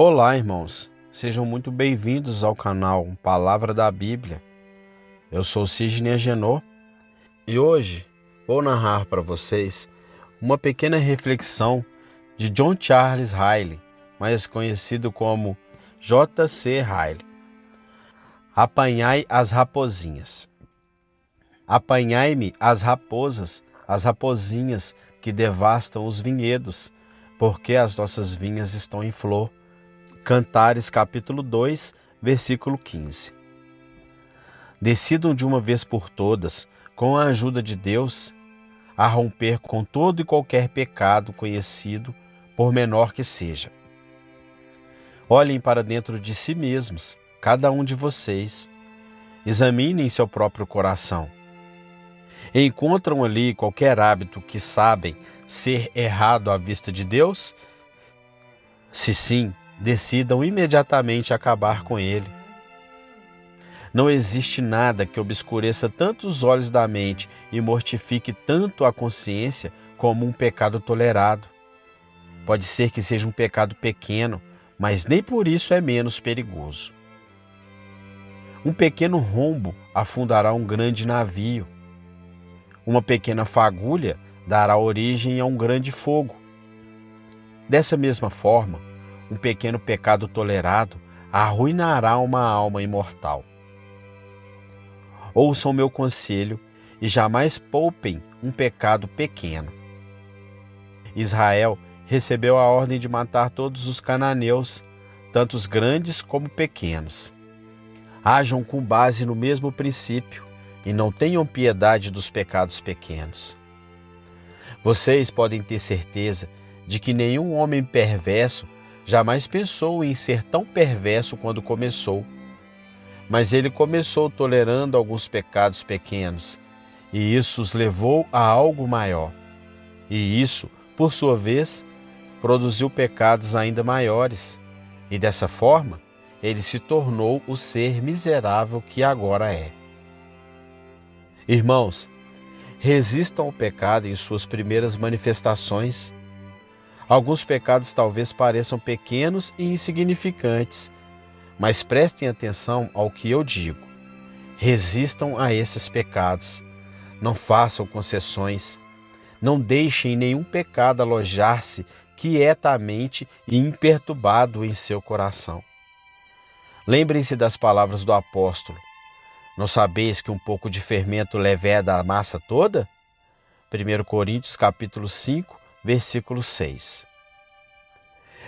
Olá, irmãos. Sejam muito bem-vindos ao canal Palavra da Bíblia. Eu sou Sidney Agenor e hoje vou narrar para vocês uma pequena reflexão de John Charles Riley, mais conhecido como J.C. Riley. Apanhai as raposinhas. Apanhai-me as raposinhas que devastam os vinhedos, porque as nossas vinhas estão em flor. Cantares capítulo 2, versículo 15. Decidam de uma vez por todas, com a ajuda de Deus, a romper com todo e qualquer pecado conhecido, por menor que seja. Olhem para dentro de si mesmos, cada um de vocês. Examinem seu próprio coração. Encontram ali qualquer hábito que sabem ser errado à vista de Deus? Se sim, decidam imediatamente acabar com ele. Não existe nada que obscureça tanto os olhos da mente e mortifique tanto a consciência como um pecado tolerado. Pode ser que seja um pecado pequeno, mas nem por isso é menos perigoso. Um pequeno rombo afundará um grande navio. Uma pequena fagulha dará origem a um grande fogo. Dessa mesma forma, um pequeno pecado tolerado arruinará uma alma imortal. Ouçam meu conselho e jamais poupem um pecado pequeno. Israel recebeu a ordem de matar todos os cananeus, tanto os grandes como pequenos. Hajam com base no mesmo princípio e não tenham piedade dos pecados pequenos. Vocês podem ter certeza de que nenhum homem perverso jamais pensou em ser tão perverso quando começou. Mas ele começou tolerando alguns pecados pequenos, e isso os levou a algo maior. E isso, por sua vez, produziu pecados ainda maiores, e dessa forma, ele se tornou o ser miserável que agora é. Irmãos, resistam ao pecado em suas primeiras manifestações. Alguns pecados talvez pareçam pequenos e insignificantes, mas prestem atenção ao que eu digo. Resistam a esses pecados. Não façam concessões. Não deixem nenhum pecado alojar-se quietamente e imperturbado em seu coração. Lembrem-se das palavras do apóstolo. Não sabeis que um pouco de fermento leveda a massa toda? 1 Coríntios capítulo 5, versículo 6.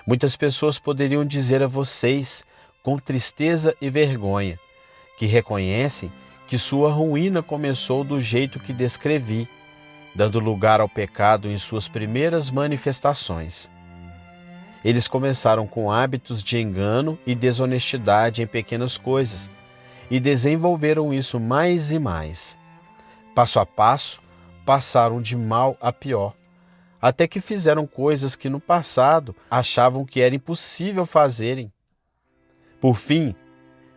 Muitas pessoas poderiam dizer a vocês, com tristeza e vergonha, que reconhecem que sua ruína começou do jeito que descrevi, dando lugar ao pecado em suas primeiras manifestações. Eles começaram com hábitos de engano e desonestidade em pequenas coisas e desenvolveram isso mais e mais. Passo a passo, passaram de mal a pior, até que fizeram coisas que no passado achavam que era impossível fazerem. Por fim,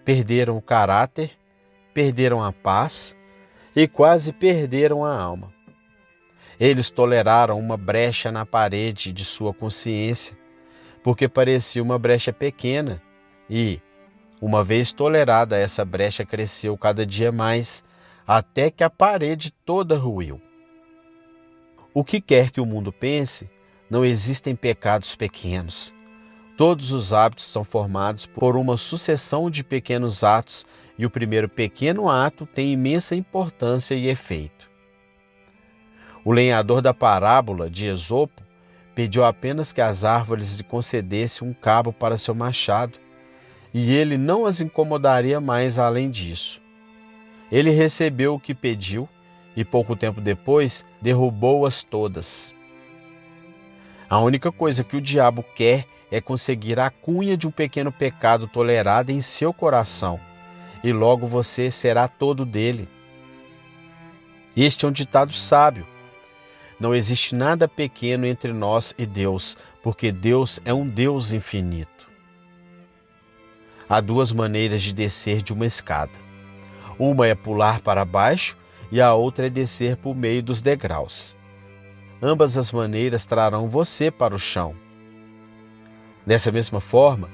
perderam o caráter, perderam a paz e quase perderam a alma. Eles toleraram uma brecha na parede de sua consciência, porque parecia uma brecha pequena e, uma vez tolerada, essa brecha cresceu cada dia mais, até que a parede toda ruiu. O que quer que o mundo pense, não existem pecados pequenos. Todos os hábitos são formados por uma sucessão de pequenos atos e o primeiro pequeno ato tem imensa importância e efeito. O lenhador da parábola de Esopo pediu apenas que as árvores lhe concedessem um cabo para seu machado, e ele não as incomodaria mais além disso. Ele recebeu o que pediu e pouco tempo depois derrubou-as todas. A única coisa que o diabo quer é conseguir a cunha de um pequeno pecado tolerado em seu coração, e logo você será todo dele. Este é um ditado sábio. Não existe nada pequeno entre nós e Deus, porque Deus é um Deus infinito. Há duas maneiras de descer de uma escada. Uma é pular para baixo e a outra é descer por meio dos degraus. Ambas as maneiras trarão você para o chão. Dessa mesma forma,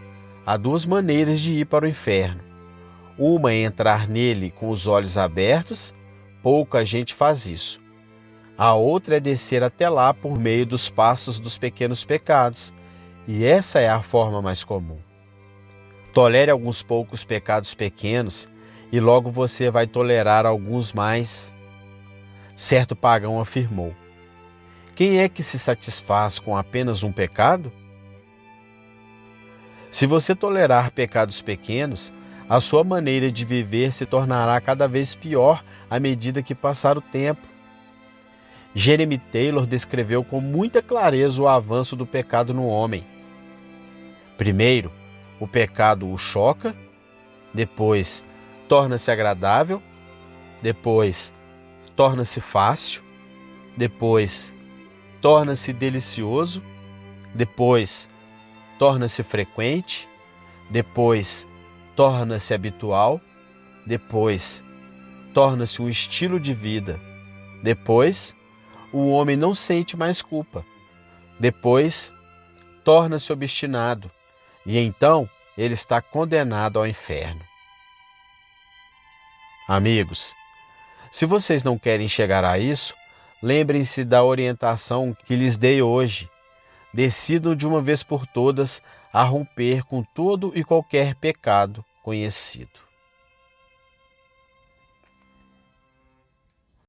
Há duas maneiras de ir para o inferno. Uma é entrar nele com os olhos abertos, pouca gente faz isso. A outra é descer até lá por meio dos passos dos pequenos pecados, e essa é a forma mais comum. Tolere alguns poucos pecados pequenos e logo você vai tolerar alguns mais. Certo pagão afirmou: quem é que se satisfaz com apenas um pecado? Se você tolerar pecados pequenos, a sua maneira de viver se tornará cada vez pior à medida que passar o tempo. Jeremy Taylor descreveu com muita clareza o avanço do pecado no homem. Primeiro, o pecado o choca, depois torna-se agradável, depois torna-se fácil, depois torna-se delicioso, depois torna-se frequente, depois torna-se habitual, depois torna-se um estilo de vida, depois o homem não sente mais culpa, depois torna-se obstinado e então ele está condenado ao inferno. Amigos, se vocês não querem chegar a isso, lembrem-se da orientação que lhes dei hoje. Decidam de uma vez por todas a romper com todo e qualquer pecado conhecido.